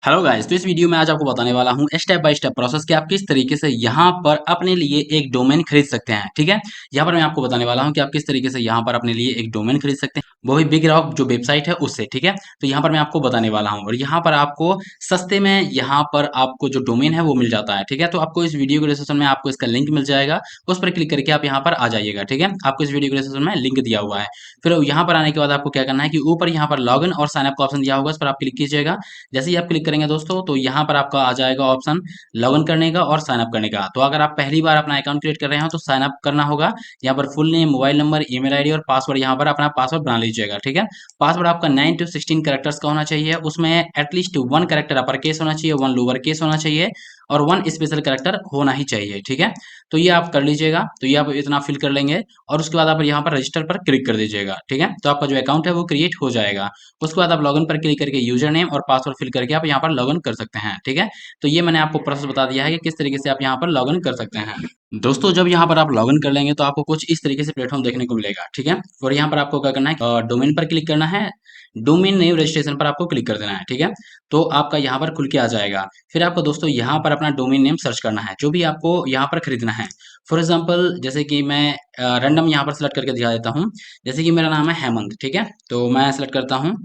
Hello guys, तो इस video में आज आपको बताने वाला हूँ स्टेप बाय स्टेप प्रोसेस कि आप किस तरीके से यहाँ पर अपने लिए एक डोमेन खरीद सकते हैं। ठीक है, यहाँ पर मैं आपको बताने वाला हूँ कि आप किस तरीके से यहाँ पर अपने लिए एक डोमेन खरीद सकते हैं, वो भी बिग रॉक जो वेबसाइट है उससे। ठीक है, तो यहाँ पर मैं आपको बताने वाला हूँ और यहाँ पर आपको सस्ते में यहाँ पर आपको जो डोमेन है वो मिल जाता है। ठीक है, तो आपको इस वीडियो के डिस्क्रिप्शन में आपको इसका लिंक मिल जाएगा, उस पर क्लिक करके आप यहाँ पर आ जाइएगा। ठीक है, आपको इस वीडियो के डिस्क्रिप्शन में लिंक दिया हुआ है। फिर यहाँ पर आने के बाद आपको क्या करना है कि ऊपर यहाँ पर लॉग इन और साइन अप का ऑप्शन दिया होगा, इस पर आप क्लिक कीजिएगा। जैसे ही आप क्लिक करेंगे दोस्तों, तो यहाँ पर आपका आ जाएगा ऑप्शन लॉगिन करने का और साइन अप करने का। तो अगर आप पहली बार अपना अकाउंट क्रिएट कर रहे हो तो साइन अप करना होगा। यहाँ पर full name, mobile number, email ID और पासवर्ड यहाँ पर अपना पासवर्ड बना लीजिएगा। ठीक है, पासवर्ड आपका 9 to 16 कैरेक्टर्स का होना चाहिए। उसमें एटलीस्ट 1 कैरेक्टर अपर केस होना चाहिए, 1 लोअर केस होना चाहिए और 1 स्पेशल कैरेक्टर होना ही चाहिए। ठीक है, तो ये आप कर लीजिएगा। तो ये आप इतना फिल कर लेंगे और उसके बाद आप यहाँ पर रजिस्टर पर क्लिक कर दीजिएगा। ठीक है, तो आपका जो अकाउंट है वो क्रिएट हो जाएगा। उसके बाद आप लॉगिन पर क्लिक करके यूजर नेम और पासवर्ड फिल करके आप यहाँ पर लॉगिन कर सकते हैं। ठीक है, तो ये मैंने आपको प्रोसेस बता दिया है कि किस तरीके से आप यहाँ पर लॉगिन कर सकते हैं। दोस्तों, जब यहाँ पर आप लॉगिन कर लेंगे तो आपको कुछ इस तरीके से प्लेटफॉर्म देखने को मिलेगा। ठीक है, और यहाँ पर आपको क्या करना है, डोमेन पर क्लिक करना है। डोमेन नेम रजिस्ट्रेशन पर आपको क्लिक कर देना है। ठीक है, तो आपका यहाँ पर खुल के आ जाएगा। फिर आपको दोस्तों यहाँ पर अपना डोमेन नेम सर्च करना है, जो भी आपको यहाँ पर खरीदना है। फॉर एग्जाम्पल जैसे कि मैं रैंडम यहाँ पर सेलेक्ट करके दिखा देता हूँ। जैसे कि मेरा नाम है हेमंत। ठीक है, तो मैं सेलेक्ट करता हूँ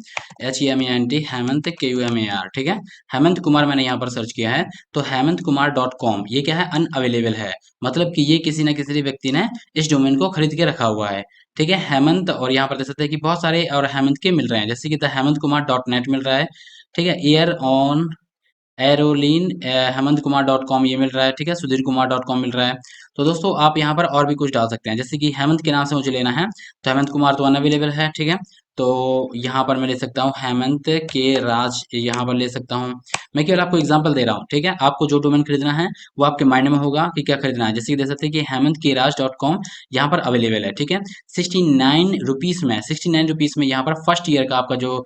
HEMENT, हेमंत KUMAR। ठीक है, हेमंत कुमार मैंने यहाँ पर सर्च किया है। तो हेमंत कुमार .com ये क्या है, अनअवेलेबल है। मतलब कि ये किसी न किसी व्यक्ति ने इस डोमेन को खरीद के रखा हुआ है। ठीक है, हेमंत, और यहाँ पर देख सकते हैं कि बहुत सारे और हेमंत के मिल रहे हैं, जैसे कि द हेमंत कुमार .net मिल रहा है। ठीक है, एयर ऑन एरोलिन हेमंत कुमार .com ये मिल रहा है। ठीक है, सुधीर कुमार .com मिल रहा है। तो दोस्तों आप यहाँ पर और भी कुछ डाल सकते हैं, जैसे कि हेमंत के नाम से मुझे लेना है तो हेमंत कुमार तो अनअवेलेबल है। ठीक है, तो यहाँ पर मैं ले सकता हूँ हेमंत के राज, यहाँ पर ले सकता हूँ। मैं केवल आपको एग्जांपल दे रहा हूँ। ठीक है, आपको जो डोमेन खरीदना है वो आपके माइंड में होगा कि क्या खरीदना है। जैसे कि देख सकते हैं कि हेमंत के राज .com यहाँ पर अवेलेबल है। ठीक है, 69 रुपीज़ में, 69 रुपीज़ में यहाँ पर फर्स्ट ईयर का आपका जो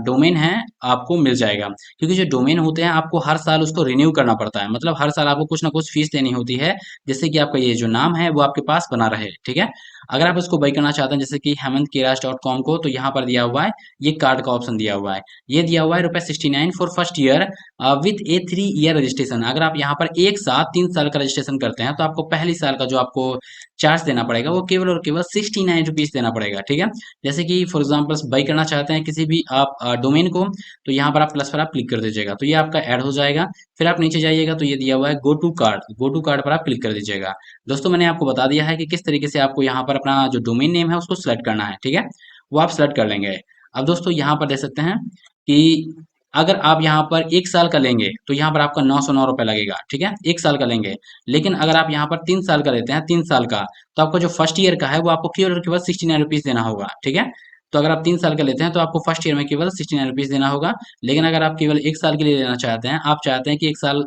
डोमेन है आपको मिल जाएगा। क्योंकि जो डोमेन होते हैं आपको हर साल उसको रिन्यू करना पड़ता है, मतलब हर साल आपको कुछ ना कुछ फीस देनी होती है, जिससे कि आपका ये जो नाम है वो आपके पास बना रहे। ठीक है, अगर आप इसको बाई करना चाहते हैं जैसे कि हेमंत केराज .com को, तो यहाँ पर दिया हुआ है ये कार्ड का ऑप्शन दिया हुआ है। ये दिया हुआ है ₹69 for first year with A 3 year registration. अगर आप यहाँ पर एक साथ 3 साल का रजिस्ट्रेशन करते हैं तो आपको पहली साल का जो आपको चार्ज देना पड़ेगा वो केवल और केवल 69 रुपीज़ देना पड़ेगा। ठीक है, जैसे कि फॉर एग्जाम्पल बाई करना चाहते हैं किसी भी आप डोमेन को, तो यहाँ पर आप प्लस पर आप क्लिक कर दीजिएगा, तो ये आपका ऐड हो जाएगा। फिर आप नीचे जाइएगा तो ये दिया हुआ है गो टू कार्ड पर आप क्लिक कर दीजिएगा। दोस्तों मैंने आपको बता दिया है कि किस तरीके से आपको यहाँ पर अपना जो डोमेन नेम है उसको सिलेक्ट करना है। ठीक है, वो आप सिलेक्ट कर लेंगे। अब दोस्तों यहाँ पर देख सकते हैं कि अगर आप यहाँ पर एक साल का लेंगे तो यहाँ पर आपका 909 रुपये लगेगा। ठीक है, एक साल का लेंगे। लेकिन अगर आप यहाँ पर 3 साल का लेते हैं, 3 साल का, तो आपका जो फर्स्ट ईयर का है वो आपको केवल और केवल 69 रुपीज़ देना होगा। ठीक है, तो अगर आप 3 साल का लेते हैं तो आपको फर्स्ट ईयर में केवल 69 रुपीज़ देना होगा। लेकिन अगर आप केवल एक साल के लिए लेना चाहते हैं, आप चाहते हैं कि एक साल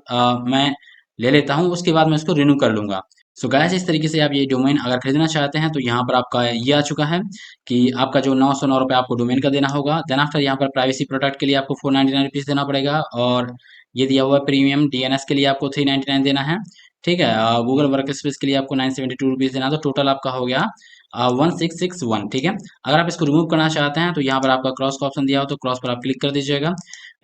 मैं ले लेता हूँ, उसके बाद मैं इसको रिन्यू कर लूंगा। सो गाइस, इस तरीके से आप ये डोमेन अगर खरीदना चाहते हैं तो यहाँ पर आपका ये आ चुका है कि आपका जो 909 रुपये आपको डोमेन का देना होगा। देन आफ्टर यहाँ पर प्राइवेसी प्रोटेक्ट के लिए आपको 499 रुपीज़ देना पड़ेगा, और ये दिया हुआ प्रीमियम DNS के लिए आपको 399 देना है। ठीक है, गूगल वर्क स्पेस के लिए आपको 972 रुपीज़ देना, तो टोटल आपका हो गया 1661। ठीक है, अगर आप इसको रिमूव करना चाहते हैं तो यहाँ पर आपका क्रॉस का ऑप्शन दिया हो तो क्रॉस पर आप क्लिक कर दीजिएगा,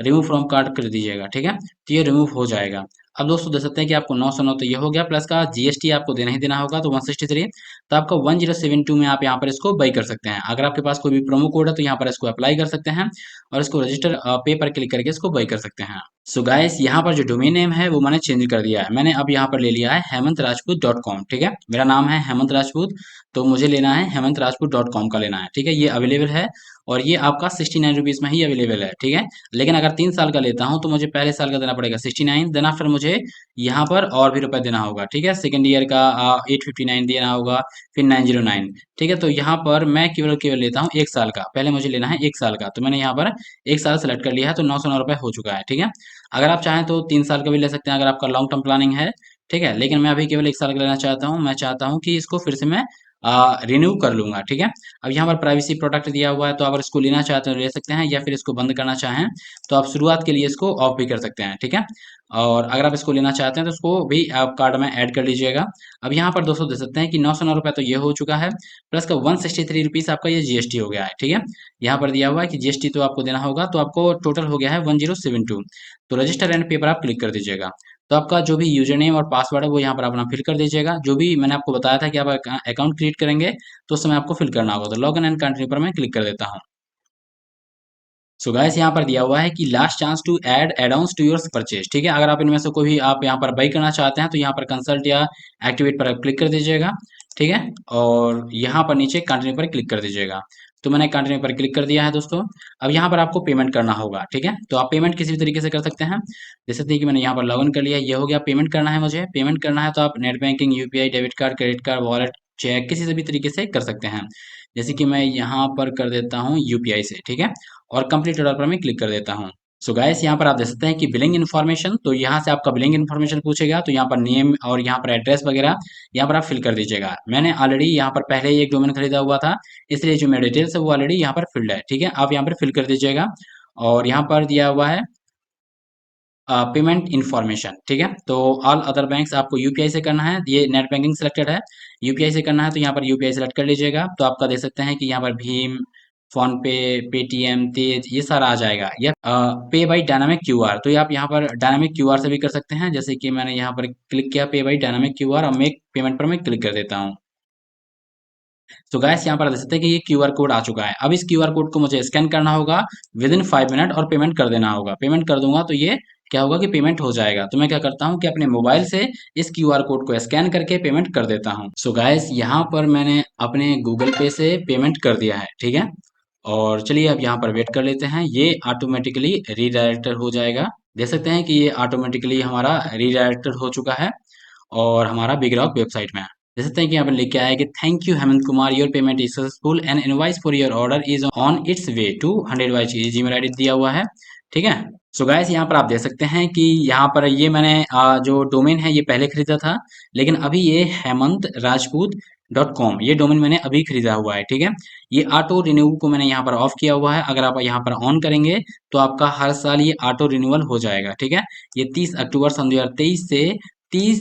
रिमूव फ्रॉम कार्ट कर दीजिएगा। ठीक है, तो ये रिमूव हो जाएगा। अब दोस्तों देख सकते हैं कि आपको 909 तो ये हो गया, प्लस का GST आपको देना ही देना होगा, तो 163। तो आपका 1072 में आप यहाँ पर इसको बाई कर सकते हैं। अगर आपके पास कोई भी प्रोमो कोड है तो यहाँ पर इसको अप्लाई कर सकते हैं और इसको रजिस्टर पे पर क्लिक करके इसको बाई कर सकते हैं। सो गाइस, यहाँ पर जो डोमेन नेम है वो मैंने चेंज कर दिया है। मैंने अब यहाँ पर ले लिया है hemantrajput.com। ठीक है, मेरा नाम है हेमंत राजपूत, तो मुझे लेना है hemantrajput.com का लेना है। ठीक है, ये अवेलेबल है और ये आपका 69 रुपीज़ में ही अवेलेबल है। ठीक है, लेकिन अगर 3 साल का लेता हूँ तो मुझे पहले साल का देना पड़ेगा 69, देन आफ्टर मुझे यहाँ पर और भी रुपए देना होगा। ठीक है, सेकंड ईयर का 859 देना होगा, फिर 909। ठीक है, तो यहाँ पर मैं केवल केवल लेता हूँ एक साल का, पहले मुझे लेना है एक साल का, तो मैंने यहाँ पर एक साल सेलेक्ट कर लिया है, तो 909 रुपये हो चुका है। ठीक है, अगर आप चाहें तो 3 साल का भी ले सकते हैं अगर आपका लॉन्ग टर्म प्लानिंग है। ठीक है, लेकिन मैं अभी केवल एक साल का लेना चाहता हूँ। मैं चाहता हूँ कि इसको फिर से मैं रिन्यू कर लूँगा, ठीक है। अब यहाँ पर प्राइवेसी प्रोटेक्ट दिया हुआ है, तो अगर इसको लेना चाहते हो ले सकते हैं, या फिर इसको बंद करना चाहें तो आप शुरुआत के लिए इसको ऑफ भी कर सकते हैं, ठीक है। और अगर आप इसको लेना चाहते हैं तो उसको भी आप कार्ड में ऐड कर लीजिएगा। अब यहाँ पर दोस्तों देख सकते हैं कि 909 रुपये तो ये हो चुका है, प्लस का 163 रुपीज़ आपका ये जीएसटी हो गया है, ठीक है। यहाँ पर दिया हुआ है कि जीएसटी तो आपको देना होगा, तो आपको टोटल हो गया है 1072। तो रजिस्टर एंड पे पर आप क्लिक कर दीजिएगा। तो आपका जो भी यूजर नेम और पासवर्ड है वो यहाँ पर अपना फिल कर दीजिएगा। जो भी मैंने आपको बताया था कि आप अकाउंट क्रिएट करेंगे तो उस समय आपको फिल करना होगा। तो लॉग इन एंड कंटिन्यू पर मैं क्लिक कर देता हूँ। सो गाइस यहाँ पर दिया हुआ है कि last chance to add add-ons to your purchase, ठीक है। अगर आप इनमें से कोई भी आप यहाँ पर बाई करना चाहते हैं तो यहाँ पर कंसल्ट या एक्टिवेट पर क्लिक कर दीजिएगा, ठीक है। और यहाँ पर नीचे कंटिन्यू पर क्लिक कर दीजिएगा। तो मैंने कंटिन्यू पर क्लिक कर दिया है दोस्तों। अब यहाँ पर आपको पेमेंट करना होगा, ठीक है। तो आप पेमेंट किसी भी तरीके से कर सकते हैं। जैसे कि मैंने यहाँ पर लॉग इन कर लिया, ये हो गया। पेमेंट करना है, मुझे पेमेंट करना है तो आप net banking, UPI, debit card, credit card, wallet, cheque, किसी से भी तरीके से कर सकते हैं। जैसे कि मैं यहाँ पर कर देता हूँ यूपीआई से, ठीक है। और कंप्लीट ऑर्डर पर मैं क्लिक कर देता हूँ। सो गाइस यहाँ पर आप देख सकते हैं कि बिलिंग इन्फॉर्मेशन, तो यहाँ से आपका बिलिंग इन्फॉर्मेशन पूछेगा, तो यहाँ पर नेम और यहाँ पर एड्रेस वगैरह यहाँ पर आप फिल कर दीजिएगा। मैंने ऑलरेडी यहाँ पर पहले ही एक डोमेन खरीदा हुआ था, इसलिए जो मेरे डिटेल्स है वो ऑलरेडी यहाँ पर फिल्ड है, ठीक है। आप यहाँ पर फिल कर दीजिएगा। और यहाँ पर दिया हुआ है पेमेंट इन्फॉर्मेशन, ठीक है। तो ऑल अदर बैंक्स आपको यूपीआई से करना है, ये नेट बैंकिंग सिलेक्टेड है, यूपीआई से करना है तो यहाँ पर यूपीआई सेलेक्ट कर लीजिएगा। तो आपका देख सकते हैं कि यहाँ पर भीम, फोन पे, पेटीएम, तेज, ये सारा आ जाएगा। या पे बाई डायनामिक क्यूआर, तो ये आप यहाँ पर डायनामिक क्यूआर से भी कर सकते हैं। जैसे कि मैंने यहाँ पर क्लिक किया पे बाई डायनामिक क्यूआर और मेक पेमेंट पर मैं क्लिक कर देता हूँ। तो गैस यहाँ पर देख सकते हैं कि ये क्यूआर कोड आ चुका है। अब इस क्यूआर कोड को मुझे स्कैन करना होगा विद इन 5 मिनट और पेमेंट कर देना होगा। पेमेंट कर दूंगा तो ये क्या होगा कि पेमेंट हो जाएगा। तो मैं क्या करता हूँ कि अपने मोबाइल से इस क्यूआर कोड को स्कैन करके पेमेंट कर देता हूँ। सो गैस यहाँ पर मैंने अपने गूगल पे से पेमेंट कर दिया है, ठीक है। और चलिए अब यहाँ पर वेट कर लेते हैं, ये ऑटोमेटिकली रीडायरेक्टर हो जाएगा। देख सकते हैं कि ये ऑटोमेटिकली हमारा रीडायरेक्टर हो चुका है और हमारा बिग रॉक वेबसाइट में है। देख सकते हैं कि यहाँ पर लिख के आया है कि thank you Hemant Kumar, your payment is successful and invoice for your order is on its way to 100 wise Gmail ID दिया हुआ है, ठीक है। सो गाइस यहाँ पर आप देख सकते हैं कि यहाँ पर ये मैंने जो डोमेन है ये पहले खरीदा था, लेकिन अभी ये हेमंत राजपूत .com ये डोमेन मैंने अभी खरीदा हुआ है, ठीक है। ये ऑटो रिन्यू को मैंने यहाँ पर ऑफ किया हुआ है। अगर आप यहाँ पर ऑन करेंगे तो आपका हर साल ये ऑटो रिन्यूअल हो जाएगा, ठीक है। ये 30 अक्टूबर सन 2023 से 30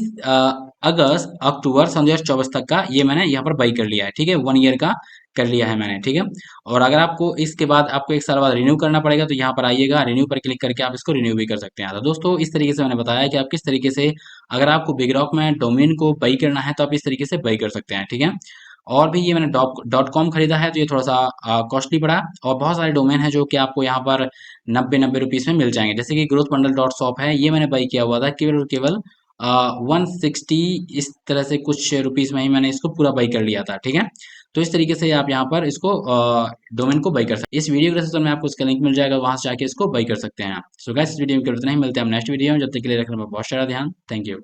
अगस्त अक्टूबर सन 2024 तक का ये मैंने यहाँ पर बाई कर लिया है, ठीक है। 1 ईयर का कर लिया है मैंने, ठीक है। और अगर आपको इसके बाद आपको 1 साल बाद रिन्यू करना पड़ेगा तो यहाँ पर आइएगा, रिन्यू पर क्लिक करके आप इसको रिन्यू भी कर सकते हैं। तो दोस्तों इस तरीके से मैंने बताया कि आप किस तरीके से अगर आपको बिग रॉक में डोमेन को बाई करना है तो आप इस तरीके से बाई कर सकते हैं, ठीक है। और भी ये मैंने डॉट कॉम खरीदा है तो ये थोड़ा सा कॉस्टली पड़ा। और बहुत सारे डोमेन है जो कि आपको यहाँ पर 90-90 रुपीज़ में मिल जाएंगे। जैसे कि ग्रोथ बंडल डॉट शॉप है, ये मैंने बाई किया हुआ था केवल और केवल 160 इस तरह से कुछ रुपीज़ में ही मैंने इसको पूरा बाई कर लिया था, ठीक है। तो इस तरीके से आप यहाँ पर इसको डोमेन को बाई कर सकते हैं। इस वीडियो के डिस्क्रिप्शन में आपको इसका लिंक मिल जाएगा, वहां से जाके इसको बाई कर सकते हैं। सो गाइस इस वीडियो में इतना ही, मिलते हैं हम नेक्स्ट वीडियो में। जब तक के लिए रखना बहुत सारा ध्यान। Thank you.